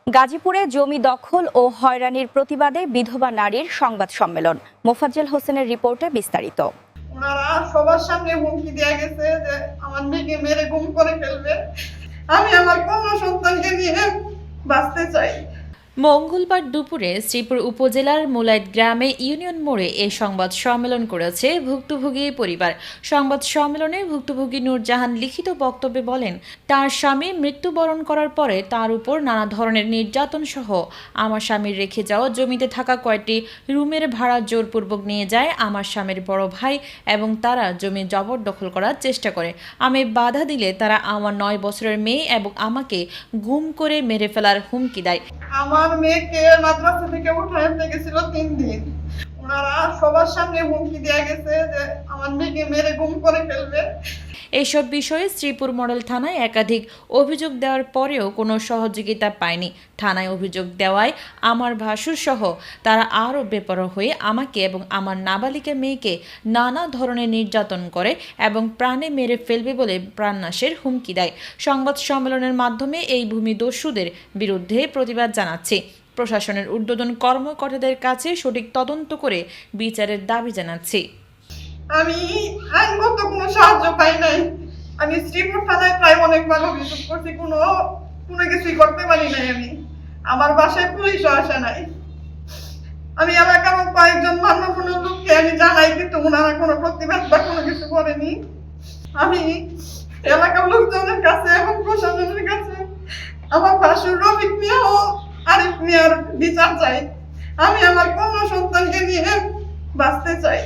গাজীপুরে জমি দখল ও হয়রানির প্রতিবাদে বিধবা নারীর সংবাদ সম্মেলন। মোফাজ্জল হোসেনের রিপোর্টে বিস্তারিত। ওনারা সবার সামনে হুমকি দেয়া গেছে যে আমার মেয়েকে মেরে গুম করে ফেলবে। আমি আমার কন্যা সন্তানকে নিয়ে বাঁচতে চাই। মঙ্গলবার দুপুরে শ্রীপুর উপজেলার মুলাইত গ্রামে ইউনিয়ন মোড়ে এই সংবাদ সম্মেলন করেছে ভুক্তভোগী পরিবার। সংবাদ সম্মেলনে ভুক্তভোগী নূরজাহান লিখিত বক্তব্যে বলেন, তার স্বামী মৃত্যুবরণ করার পরে তার উপর নানা ধরনের নির্যাতন সহ আমার স্বামীর রেখে যাওয়া জমিতে থাকা কয়েকটি রুমের ভাড়া জোরপূর্বক নিয়ে যায় আমার স্বামীর বড় ভাই এবং তারা জমি জবরদখল করার চেষ্টা করে। আমি বাধা দিলে তারা আমার 9 বছরের মেয়ে এবং আমাকে গুম করে মেরে ফেলার হুমকি দেয়। আমার মেয়েকে মাদ্রাসা থেকে উঠায় আনতে গেছিল 3 দিন। ওনারা সবার সামনে হুমকি দেয়া গেছে যে আমার মেয়েকে মেরে গুম করে ফেলবে। এইসব বিষয়ে শ্রীপুর মডেল থানায় একাধিক অভিযোগ দেওয়ার পরেও কোনো সহযোগিতা পায়নি। থানায় অভিযোগ দেওয়ায় আমার ভাসুর সহ তারা আরও বেপরোয়া হয়ে আমাকে এবং আমার নাবালিকা মেয়েকে নানা ধরনের নির্যাতন করে এবং প্রাণে মেরে ফেলবে বলে প্রাণনাশের হুমকি দেয়। সংবাদ সম্মেলনের মাধ্যমে এই ভূমিদস্যুদের বিরুদ্ধে প্রতিবাদ জানাচ্ছি। প্রশাসনের ঊর্ধ্বতন কর্মকর্তাদের কাছে সঠিক তদন্ত করে বিচারের দাবি জানাচ্ছি। আমি আইনগত কোনো সাহায্য পাই নাই। আমি শ্রীপুর থানায় প্রায় অনেকবার অভিযোগ করছি, কোনো কিছুই করতে পারি নাই। আমার বাসায় পুলিশও আসে নাই। আমি এলাকার কয়েকজন মান্যগণ্য লোককে আমি জানাই, কিন্তু ওনারা কোনো প্রতিবাদ বা কোনো কিছু করেনি। আমি এলাকার লোকজনের কাছে এবং প্রশাসনের কাছে আমার ভাসুর রফিক মিয়া ও আরিফ মিয়ার বিচার চাই। আমি আমার কন্যা সন্তানকে নিয়ে বাঁচতে চাই।